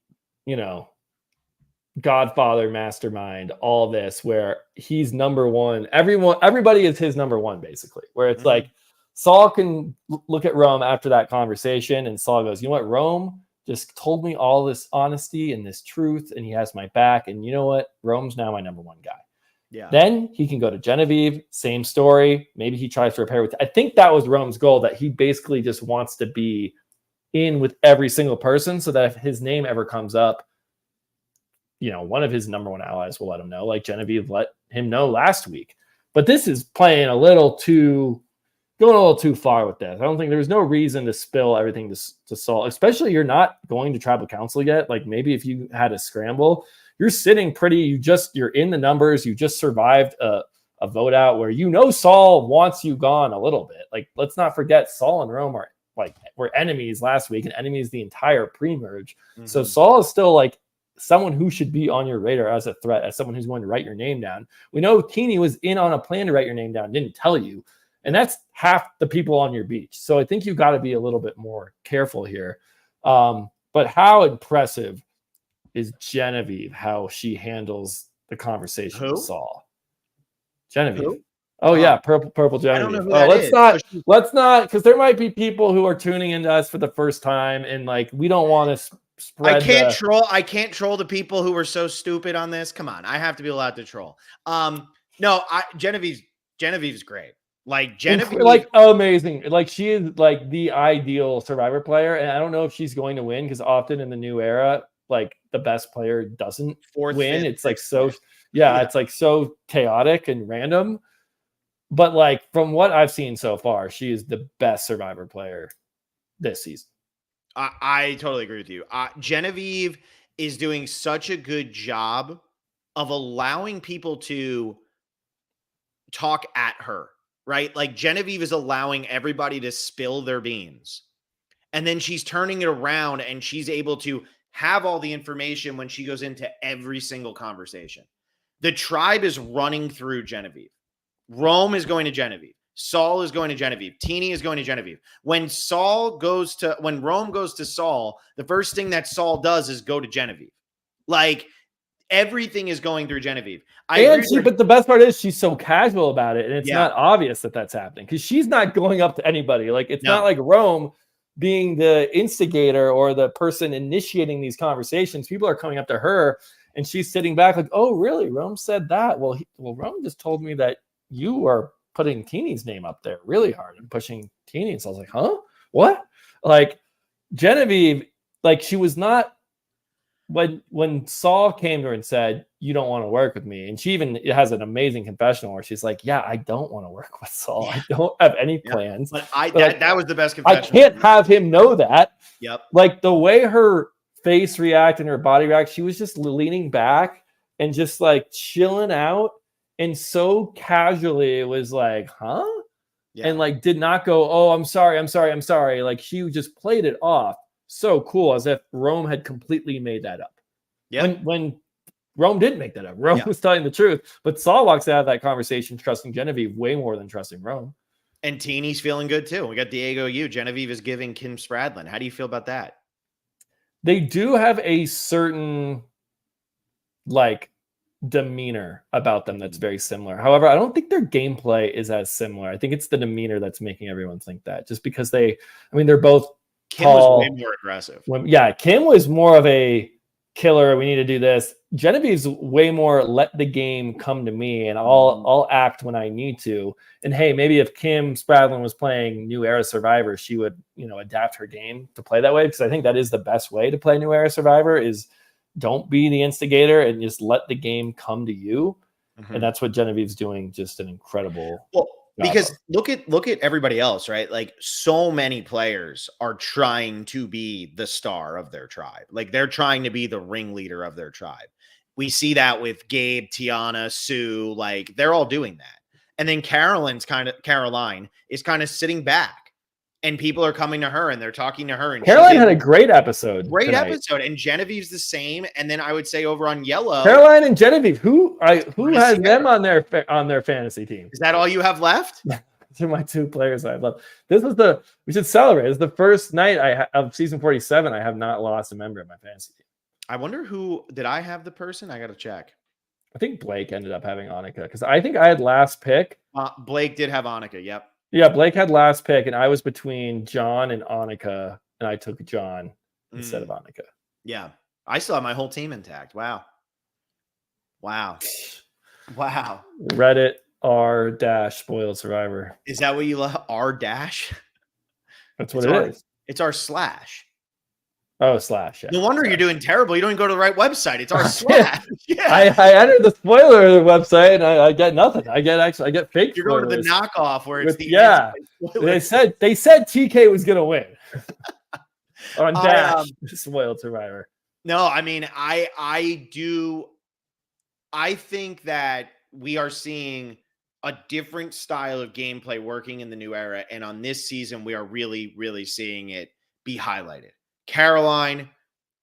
Godfather, mastermind, all this, where he's number one. Everybody is his number one, basically, where it's like Saul can look at Rome after that conversation, and Saul goes, you know what? Rome just told me all this honesty and this truth, and he has my back. And you know what? Rome's now my number one guy. Yeah. Then he can go to Genevieve, same story. Maybe he tries to repair with. I think that was Rome's goal, that he basically just wants to be in with every single person, so that if his name ever comes up, one of his number one allies will let him know, like Genevieve let him know last week. But this is going a little too far with this. I don't think there's no reason to spill everything to Saul, especially you're not going to tribal council yet. Like, maybe if you had a scramble, you're sitting pretty, you're in the numbers. You just survived a vote out where, Saul wants you gone a little bit. Like, let's not forget Saul and Rome were enemies last week, and enemies the entire pre-merge. Mm-hmm. So Saul is still like someone who should be on your radar as a threat, as someone who's going to write your name down. We know Teeny was in on a plan to write your name down, didn't tell you. And that's half the people on your beach. So I think you've got to be a little bit more careful here. But how impressive is Genevieve, how she handles the conversation with Saul? Genevieve. Who? Oh, yeah, purple Genevieve. I don't know who that let's not, because there might be people who are tuning into us for the first time, and like, we don't want to spread. I can't troll the people who were so stupid on this. Come on, I have to be allowed to troll. No, Genevieve's Genevieve's great. Like Genevieve, like amazing. Like she is like the ideal Survivor player, and I don't know if she's going to win because often in the new era, like the best player doesn't win. It's like so, yeah, it's like so chaotic and random. But like from what I've seen so far, she is the best Survivor player this season. I totally agree with you. Genevieve is doing such a good job of allowing people to talk at her, right? Like Genevieve is allowing everybody to spill their beans. And then she's turning it around and she's able to have all the information when she goes into every single conversation. The tribe is running through Genevieve. Rome is going to Genevieve. Saul is going to Genevieve. Teeny is going to Genevieve. When Rome goes to Saul, the first thing that Saul does is go to Genevieve. Like everything is going through Genevieve. But the best part is she's so casual about it, and it's not obvious that that's happening because she's not going up to anybody. Like it's not like Rome being the instigator or the person initiating these conversations. People are coming up to her, and she's sitting back like, "Oh, really? Rome said that? Well, Rome just told me that you are putting Teeny's name up there really hard and pushing Teeny." So I was like, huh? What? Like Genevieve, like she was not when Saul came to her and said, "You don't want to work with me." And she even has an amazing confessional where she's like, "Yeah, I don't want to work with Saul. I don't have any plans." But that was the best confession. I can't have him know that. Yep. Like the way her face reacted and her body react, she was just leaning back and just like chilling out. And so casually, it was like, huh? Yeah. And like did not go, "Oh, I'm sorry. Like she just played it off so cool, as if Rome had completely made that up. Yeah. When Rome didn't make that up. Rome was telling the truth. But Saul walks out of that conversation trusting Genevieve way more than trusting Rome. And Teeny's feeling good too. We got Diego Yu. Genevieve is giving Kim Spradlin. How do you feel about that? They do have a certain like demeanor about them that's very similar. However, I don't think their gameplay is as similar. I think it's the demeanor that's making everyone think that, just because they're both Kim was way more aggressive. Kim was more of a killer. We need to do this. Genevieve's way more let the game come to me and I'll act when I need to. And hey, maybe if Kim Spradlin was playing New Era Survivor, she would, adapt her game to play that way, because I think that is the best way to play New Era Survivor is don't be the instigator and just let the game come to you. Mm-hmm. And that's what Genevieve's doing. Just an incredible. Well, because look at everybody else, right? Like so many players are trying to be the star of their tribe. Like they're trying to be the ringleader of their tribe. We see that with Gabe, Tiana, Sue, like they're all doing that. And then Caroline is kind of sitting back. And people are coming to her and they're talking to her. And Caroline had a great episode. And Genevieve's the same. And then I would say over on Yellow, Caroline and Genevieve, who has them on their fantasy team? Is that all you have left? These are my two players I love. We should celebrate. It's the first night of season 47. I have not lost a member of my fantasy team. I wonder did I have the person? I got to check. I think Blake ended up having Anuka because I think I had last pick. Blake did have Anuka. Yep. Yeah, Blake had last pick, and I was between John and Anuka, and I took John instead of Anuka. Yeah, I still have my whole team intact. Wow. Reddit r-spoiled survivor. Is that what you love? R-? That's what it is. It's r/. Oh, /. Yeah. No wonder you're doing terrible. You don't even go to the right website. It's r/. Yeah. I entered the spoiler website and I get nothing. I get fake. You're going to the knockoff where it's They said TK was gonna win on Dash. Spoiled survivor. No, I mean I think that we are seeing a different style of gameplay working in the new era, and on this season we are really, really seeing it be highlighted. Caroline,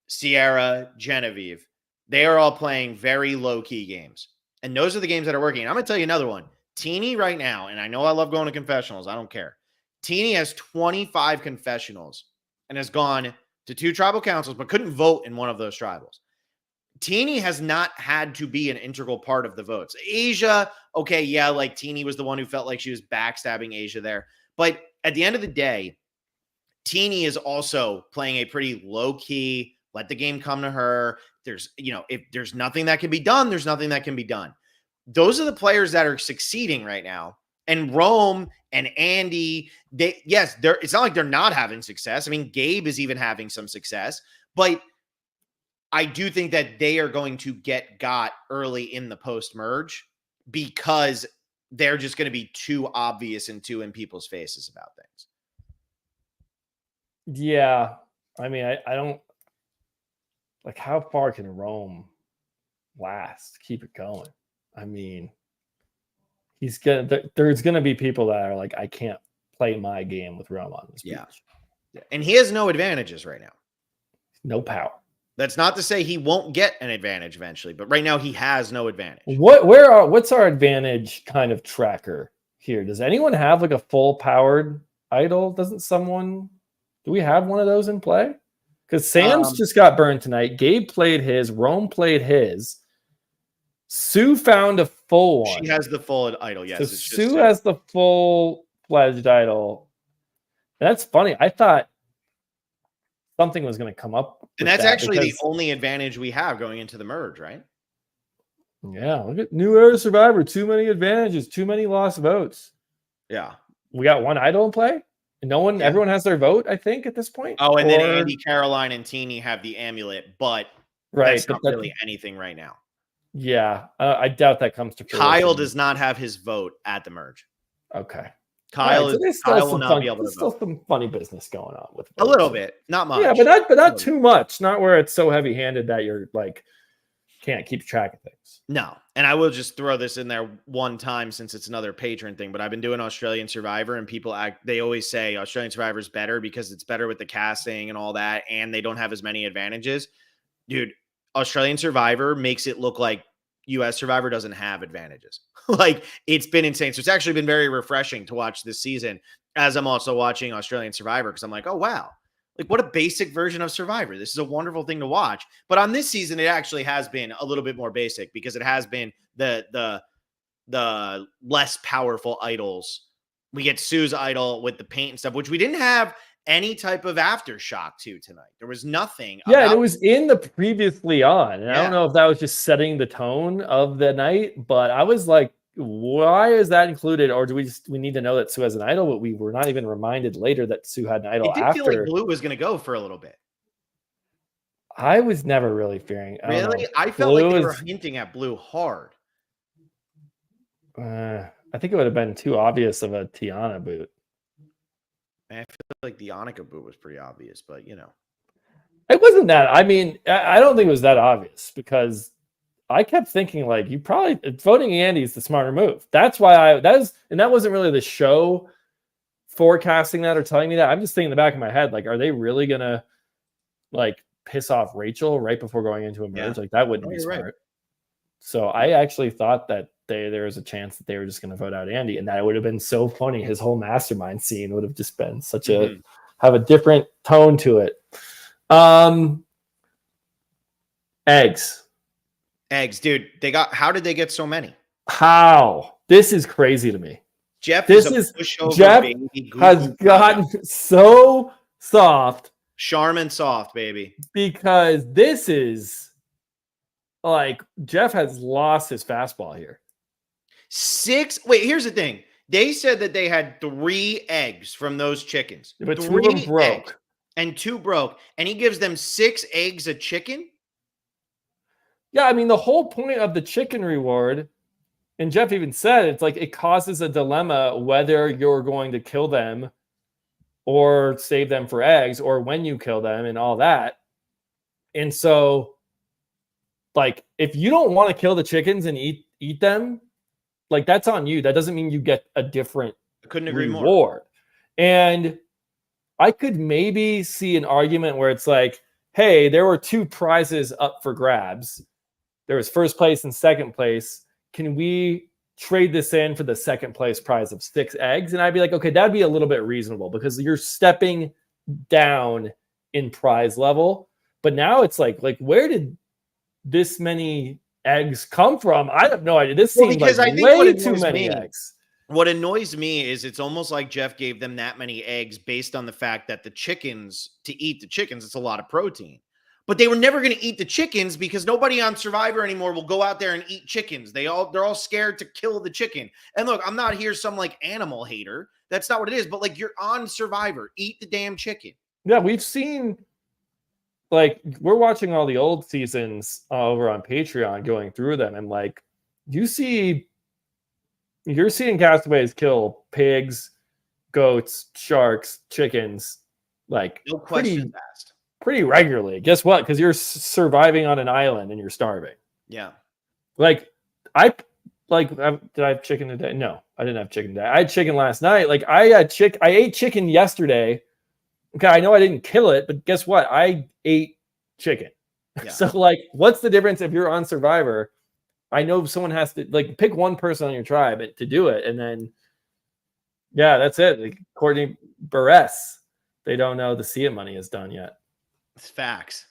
Sierra, Genevieve, they are all playing very low-key games. And those are the games that are working. And I'm going to tell you another one. Teeny right now, and I know I love going to confessionals. I don't care. Teeny has 25 confessionals and has gone to 2 tribal councils, but couldn't vote in one of those tribals. Teeny has not had to be an integral part of the votes. Asia, okay, yeah, like Teeny was the one who felt like she was backstabbing Asia there. But at the end of the day, Teeny is also playing a pretty low-key, let the game come to her. There's, if there's nothing that can be done, there's nothing that can be done. Those are the players that are succeeding right now. And Rome and Andy, it's not like they're not having success. I mean, Gabe is even having some success, but I do think that they are going to get got early in the post-merge because they're just going to be too obvious and too in people's faces about things. Yeah. I mean, I don't like how far can Rome last? Keep it going. I mean, there's gonna be people that are like, I can't play my game with Rome on this beach. Yeah. And he has no advantages right now. No power. That's not to say he won't get an advantage eventually, but right now he has no advantage. What's our advantage kind of tracker here? Does anyone have like a full powered idol? Do we have one of those in play? Because Sam's just got burned tonight. Gabe played his, Rome played his. Sue found a full one. She has the full idol, yes. So Sue has the full fledged idol. That's funny. I thought something was going to come up. And that's actually the only advantage we have going into the merge, right? Yeah, look at New Era Survivor. Too many advantages, too many lost votes. Yeah. We got one idol in play. Everyone has their vote, I think, at this point. Oh, and then Andy, Caroline, and Teeny have the amulet, but that's not really anything right now. Yeah, I doubt that comes to fruition. Kyle does not have his vote at the merge. Okay. Kyle will not be able to vote. There's still some funny business going on with votes. A little bit, not much. Yeah, but not too much. Not where it's so heavy-handed that you're like can't keep track of things. No, and I will just throw this in there one time since it's another patron thing. But I've been doing Australian Survivor, and they always say Australian Survivor is better because it's better with the casting and all that, and they don't have as many advantages. Dude, Australian Survivor makes it look like US Survivor doesn't have advantages. Like, it's been insane. So it's actually been very refreshing to watch this season as I'm also watching Australian Survivor, because I'm like, oh, wow. Like, what a basic version of Survivor. This is a wonderful thing to watch. But on this season, it actually has been a little bit more basic because it has been the less powerful idols. We get Sue's idol with the paint and stuff, which we didn't have any type of aftershock to tonight. There was nothing. Yeah, and it was in the previously on. And I don't know if that was just setting the tone of the night, but I was like, why is that included? Or do we need to know that Sue has an idol, but we were not even reminded later that Sue had an idol after. It did feel like Blue was going to go for a little bit. I was never really fearing. Really? I felt like they were hinting at Blue hard. I think it would have been too obvious of a Tiana boot. I feel like the Anuka boot was pretty obvious, but you know. It wasn't that. I mean, I don't think it was that obvious because I kept thinking like you probably voting Andy is the smarter move. That's why that wasn't really the show forecasting that or telling me that. I'm just thinking in the back of my head, like, are they really gonna like piss off Rachel right before going into a merge? Like that wouldn't be smart. Right. So I actually thought that there was a chance that they were just going to vote out Andy, and that would have been so funny. His whole mastermind scene would have just been such have a different tone to it. Eggs, dude. How did they get so many? How? This is crazy to me. Jeff has gotten so soft. Charmin soft, baby. Because this is like Jeff has lost his fastball here. Wait, here's the thing. They said that they had 3 eggs from those chickens. But 2 of them broke. And 2 broke. And he gives them 6 eggs a chicken? Yeah, I mean, the whole point of the chicken reward, and Jeff even said, it's like it causes a dilemma whether you're going to kill them or save them for eggs or when you kill them and all that. And so, like, if you don't want to kill the chickens and eat them, like, that's on you. That doesn't mean you get a different reward. More. And I could maybe see an argument where it's like, hey, there were 2 prizes up for grabs. There was first place and second place. Can we trade this in for the second place prize of 6 eggs? And I'd be like, okay, that'd be a little bit reasonable because you're stepping down in prize level. But now it's like where did this many eggs come from? I have no idea. This seems like way too many eggs. What annoys me is it's almost like Jeff gave them that many eggs based on the fact that to eat the chickens, it's a lot of protein. But they were never going to eat the chickens because nobody on Survivor anymore will go out there and eat chickens. They're all scared to kill the chicken. And look, I'm not here some like animal hater. That's not what it is. But like, you're on Survivor, eat the damn chicken. Yeah, we've seen, like, we're watching all the old seasons over on Patreon, going through them, and like, you're seeing castaways kill pigs, goats, sharks, chickens, like, no questions asked, pretty regularly. Guess what? Because you're surviving on an island and you're starving. Yeah. Like, did I have chicken today? No, I didn't have chicken today. I had chicken last night. Like, I ate chicken yesterday. Okay, I know I didn't kill it, but guess what? I ate chicken. Yeah. So, like, what's the difference if you're on Survivor? I know someone has to, like, pick one person on your tribe to do it, and then, yeah, that's it. Like, Courtney Barres, they don't know the Sia money is done yet. It's facts.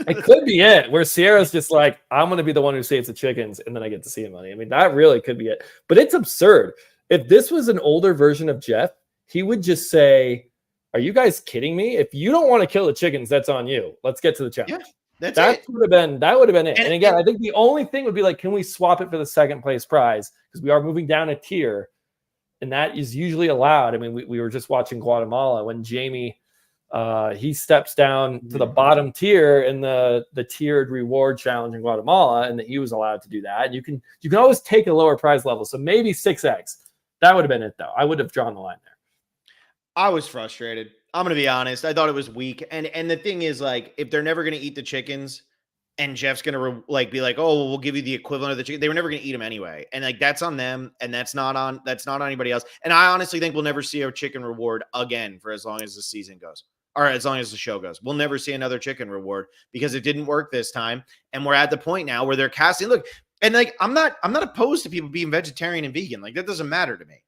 It could be it, where Sierra's just like, I'm going to be the one who saves the chickens, and then I get to Sia money. I mean, that really could be it. But it's absurd. If this was an older version of Jeff, he would just say, are you guys kidding me? If you don't want to kill the chickens, that's on you. Let's get to the challenge. Yeah, that would have been it. And again, I think the only thing would be like, can we swap it for the second place prize? Because we are moving down a tier, and that is usually allowed. I mean, we were just watching Guatemala when Jamie, he steps down to the bottom tier in the tiered reward challenge in Guatemala, and that he was allowed to do that. And you can always take a lower prize level. So maybe 6 eggs. That would have been it, though. I would have drawn the line there. I was frustrated. I'm going to be honest. I thought it was weak. And the thing is, like, if they're never going to eat the chickens and Jeff's going to be like, oh, well, we'll give you the equivalent of the chicken. They were never going to eat them anyway. And like, that's on them. And that's not on anybody else. And I honestly think we'll never see a chicken reward again for as long as the season goes, or as long as the show goes. We'll never see another chicken reward because it didn't work this time. And we're at the point now where they're casting. Look, and like, I'm not opposed to people being vegetarian and vegan. Like, that doesn't matter to me.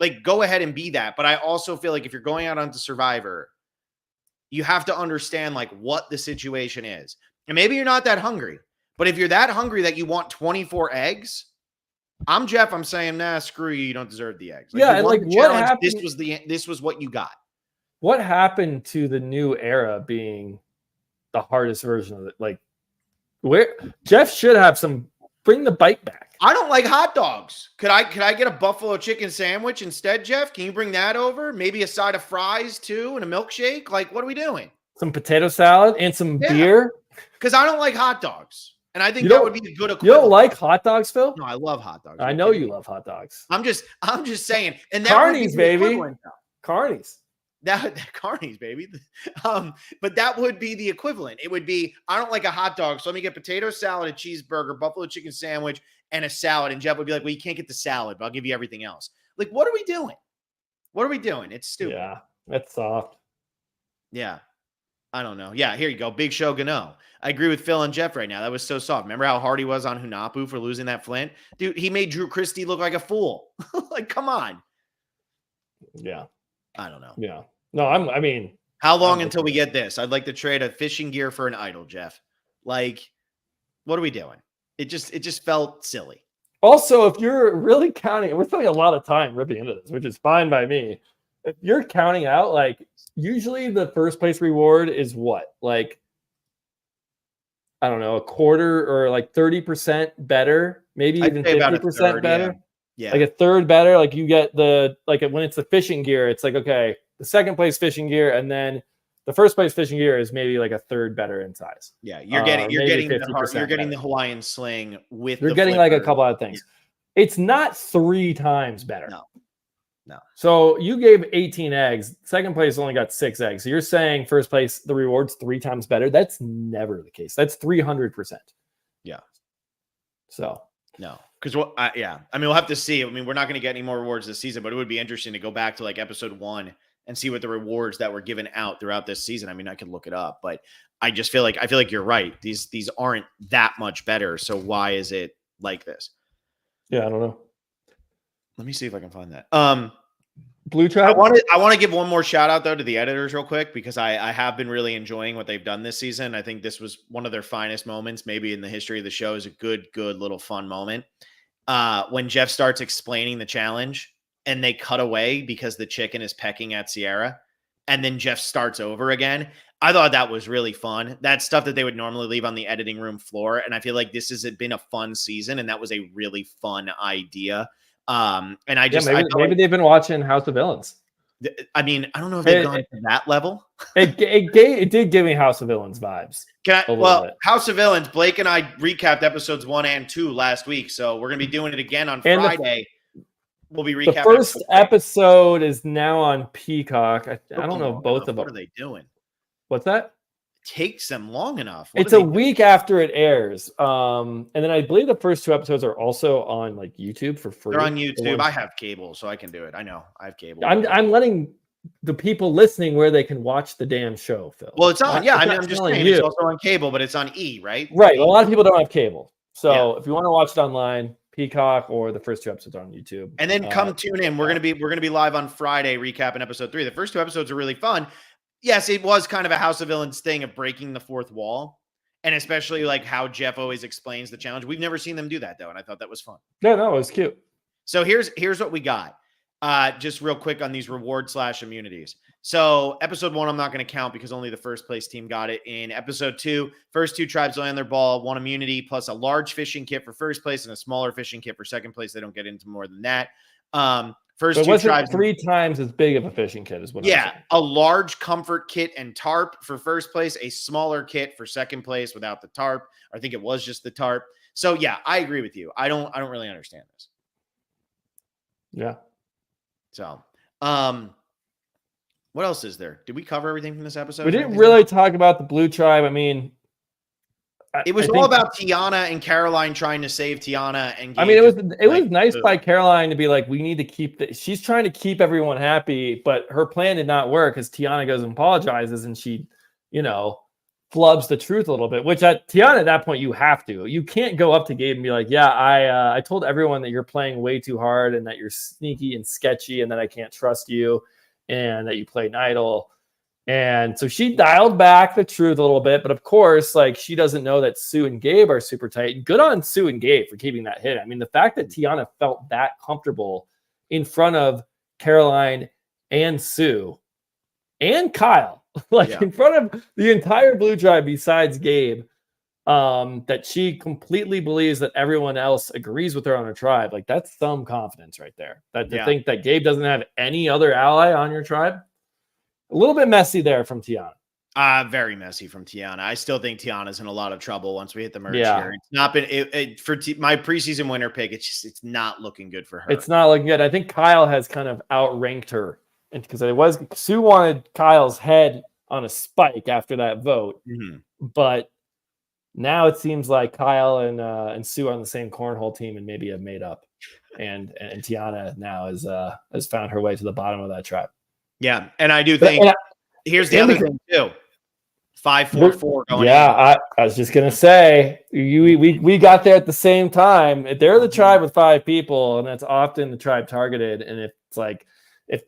Like, go ahead and be that. But I also feel like if you're going out onto Survivor, you have to understand like what the situation is. And maybe you're not that hungry, but if you're that hungry that you want 24 eggs, I'm Jeff. I'm saying, nah, screw you. You don't deserve the eggs. Like, yeah. And like, what happened? This was what you got. What happened to the new era being the hardest version of it? Like, where Jeff should have bring the bite back. I don't like hot dogs. Could I get a buffalo chicken sandwich instead, Jeff? Can you bring that over? Maybe a side of fries too and a milkshake? Like, what are we doing? Some potato salad and some beer? Because I don't like hot dogs. And I think that would be a good equivalent. You don't like hot dogs, Phil? No, I love hot dogs. I know you love hot dogs. I'm just saying. And that Carnies, baby. Carnies. That Carnies, baby. But that would be the equivalent. It would be, I don't like a hot dog, so let me get potato salad, a cheeseburger, buffalo chicken sandwich, and a salad. And Jeff would be like, well, you can't get the salad, but I'll give you everything else. Like, what are we doing? What are we doing? It's stupid. Yeah, that's soft. Yeah. I don't know. Yeah, here you go. Big Show Gano. I agree with Phil and Jeff right now. That was so soft. Remember how hard he was on Hunapu for losing that Flint? Dude, he made Drew Christie look like a fool. Like, come on. Yeah. I don't know. Yeah. No, I mean. How long until we get this? I'd like to trade a fishing gear for an idol, Jeff. Like, what are we doing? It just felt silly. Also, if you're really counting, we're spending a lot of time ripping into this, which is fine by me. If you're counting out, like, usually the first place reward is what? Like, I don't know, a quarter or like 30% better, maybe even 50% better. Yeah. Like a third better. Like, you get when it's the fishing gear, it's like, okay, the second place fishing gear, and then the first place fishing gear is maybe like a third better in size. Yeah, you're getting the Hawaiian sling with. You're getting like a couple other things. Yeah. It's not 3 times better. No. So you gave 18 eggs. Second place only got 6 eggs. So you're saying first place, the reward's 3 times better. That's never the case. That's 300%. Yeah. So no, because yeah. I mean, we'll have to see. I mean, we're not going to get any more rewards this season, but it would be interesting to go back to like episode 1 and see what the rewards that were given out throughout this season. I mean, I could look it up, but I just feel like you're right. These aren't that much better. So why is it like this? Yeah, I don't know. Let me see if I can find that. Blue Tribe. I want to give one more shout out though to the editors real quick, because I have been really enjoying what they've done this season. I think this was one of their finest moments, maybe in the history of the show. Is a good little fun moment. When Jeff starts explaining the challenge and they cut away because the chicken is pecking at Sierra, and then Jeff starts over again. I thought that was really fun. That's stuff that they would normally leave on the editing room floor. And I feel like this has been a fun season, and that was a really fun idea. And I just, maybe they've been watching House of Villains. I mean, I don't know if they've gone to that level. It did give me House of Villains vibes. House of Villains, Blake and I recapped episodes 1 and 2 last week. So we're going to be doing it again on Friday. We'll be recapping. The first episode is now on Peacock. I don't know both of them. What are they doing? What's that? It takes them long enough. It's a week after it airs. And then I believe the first 2 episodes are also on like YouTube for free. They're on YouTube. I have cable, so I can do it. I know I have cable. I'm letting the people listening where they can watch the damn show, Phil. Well, it's on. I'm just saying it's also on cable, but it's on E, right? Right. Well, a lot of people don't have cable. So if you want to watch it online, Peacock, or the first 2 episodes are on YouTube. And then come tune in. We're gonna be live on Friday recapping episode 3. The first 2 episodes are really fun. Yes, it was kind of a House of Villains thing of breaking the fourth wall, and especially like how Jeff always explains the challenge. We've never seen them do that though, and I thought that was fun. No, it was cute. So here's what we got. Just real quick on these reward/immunities. So episode 1, I'm not going to count because only the first place team got it. In episode 2, first 2 tribes land their ball, 1 immunity plus a large fishing kit for first place and a smaller fishing kit for second place. They don't get into more than that. First 2 tribes 3 times as big of a fishing kit is what I'm saying. A large comfort kit and tarp for first place, a smaller kit for second place without the tarp. I think it was just the tarp. So yeah, I agree with you. I don't really understand this. Yeah. So, what else is there? Did we cover everything from this episode? We didn't really talk about the Blue Tribe. I mean, it was all about Tiana and Caroline trying to save Tiana. And I mean, it was nice by Caroline to be like, we need to keep she's trying to keep everyone happy, but her plan did not work because Tiana goes and apologizes and she, flubs the truth a little bit, which Tiana at that point, you can't go up to Gabe and be like, yeah, I told everyone that you're playing way too hard and that you're sneaky and sketchy and that I can't trust you and that you played idle. And so she dialed back the truth a little bit, but of course, like she doesn't know that Sue and Gabe are super tight. Good on Sue and Gabe for keeping that hidden. I mean, the fact that Tiana felt that comfortable in front of Caroline and Sue and Kyle, in front of the entire Blue Tribe besides Gabe, that she completely believes that everyone else agrees with her on her tribe. Like that's some confidence right there. To think that Gabe doesn't have any other ally on your tribe. A little bit messy there from Tiana. Very messy from Tiana. I still think Tiana's in a lot of trouble once we hit the merge here. It's not been my preseason winner pick. It's not looking good for her. It's not looking good. I think Kyle has kind of outranked her, and because Sue wanted Kyle's head on a spike after that vote, but now it seems like Kyle and Sue are on the same cornhole team and maybe have made up, and Tiana now has found her way to the bottom of that tribe. Yeah, and I do think here's the other thing too. 5-4-4 going. Yeah, I was just gonna say we got there at the same time. They're the tribe with 5 people, and that's often the tribe targeted. And it's like if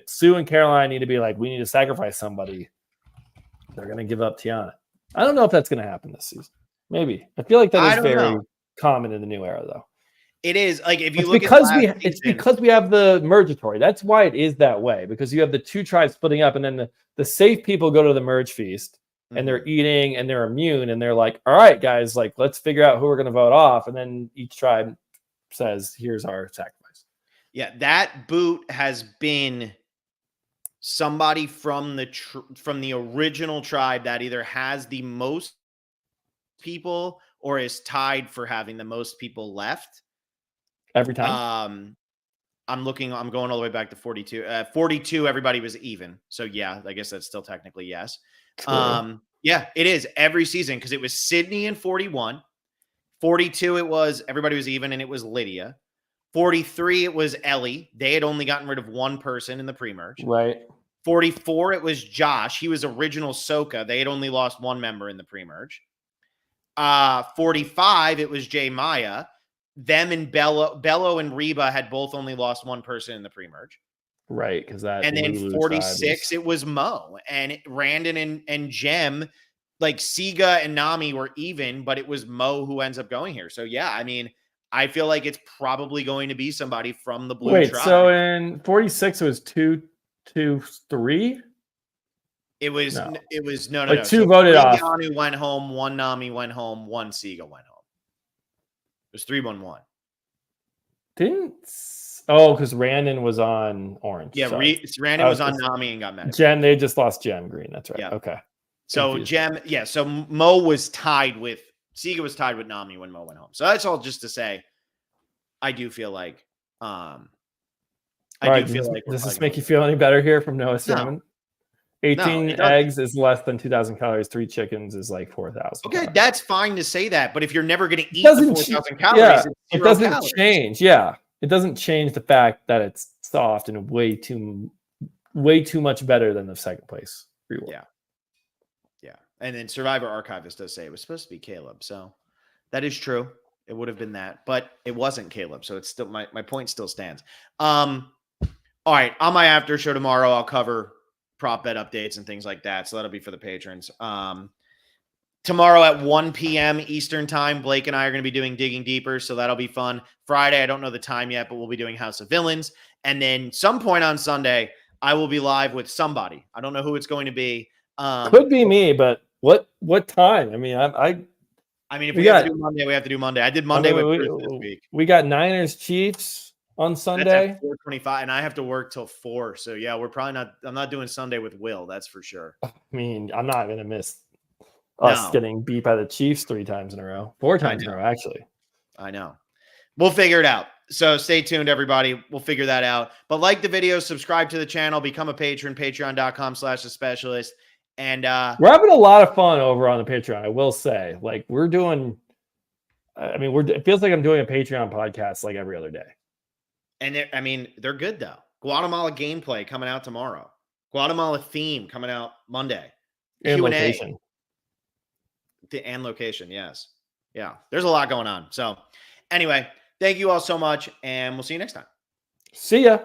Sue and Caroline need to be like, we need to sacrifice somebody, they're gonna give up Tiana. I don't know if that's gonna happen this season. Maybe. I feel like that is very common in the new era, though. It is like if you it's look because at it's because we have the mergatory. That's why it is that way, because you have the 2 tribes splitting up, and then the safe people go to the merge feast and they're eating and they're immune and they're like, all right, guys, like let's figure out who we're gonna vote off, and then each tribe says, here's our sacrifice. Yeah, that boot has been somebody from the original tribe that either has the most people or is tied for having the most people left. Every time. I'm going all the way back to 42. 42, everybody was even. So yeah, I guess that's still technically yes. True. Yeah, it is every season because it was Sydney in 41. 42, it was everybody was even, and it was Lydia. 43, it was Ellie. They had only gotten rid of 1 person in the pre-merge. Right. 44, it was Josh. He was original Soka. They had only lost 1 member in the pre-merge. 45, it was Jay Maya. Them and Bello and Reba had both only lost 1 person in the pre-merge. Right, because that. And then 46, it was Mo. And Randon and Jem, like Siga and Nami were even, but it was Mo who ends up going here. So yeah, I mean, I feel like it's probably going to be somebody from the Blue Tribe. So in 46, it was 2-3. It was No. no. Like two voted off. Anu went home, one Nami went home, one Siga went home. It was 3-1-1. Because Randon was on orange. Yeah, Randon was on Nami and got mad. Gem, they just lost Gem green. That's right. Yeah. Okay. So Gem, so Mo was tied with Siga was tied with Nami when Mo went home. So that's all just to say, I do feel like does this make you feel any better here from Noah Salmon? 18 eggs is less than 2,000 calories. 3 chickens is like 4,000. Okay, that's fine to say that. But if you're never going to eat the 4,000 calories, it doesn't change. Yeah, it doesn't change the fact that it's soft and way too much better than the second place reward. Yeah. And then Survivor Archivist does say it was supposed to be Caleb. So that is true. It would have been that, but it wasn't Caleb. So it's still my point still stands. All right. On my after show tomorrow, I'll cover prop bet updates and things like that. So that'll be for the patrons. Tomorrow at 1 p.m. Eastern time, Blake and I are going to be doing Digging Deeper. So that'll be fun. Friday, I don't know the time yet, but we'll be doing House of Villains. And then some point on Sunday, I will be live with somebody. I don't know who it's going to be. Could be me, but what time? I mean, if we have to do Monday, we have to do Monday. I did Monday with Bruce this week. We got Niners Chiefs on Sunday. That's at 4:25, and I have to work till 4. So yeah, we're probably not. I'm not doing Sunday with Will. That's for sure. I mean, I'm not gonna miss us getting beat by the Chiefs 3 times in a row, 4 times in a row, actually. I know. We'll figure it out. So stay tuned, everybody. We'll figure that out. But like the video, subscribe to the channel, become a patron, patreon.com/thespecialist. And we're having a lot of fun over on the Patreon, I will say. Like we're doing, it feels like I'm doing a Patreon podcast like every other day. And they're good though. Guatemala gameplay coming out tomorrow. Guatemala theme coming out Monday. And Q&A. Location. And location, yes. Yeah, there's a lot going on. So anyway, thank you all so much, and we'll see you next time. See ya.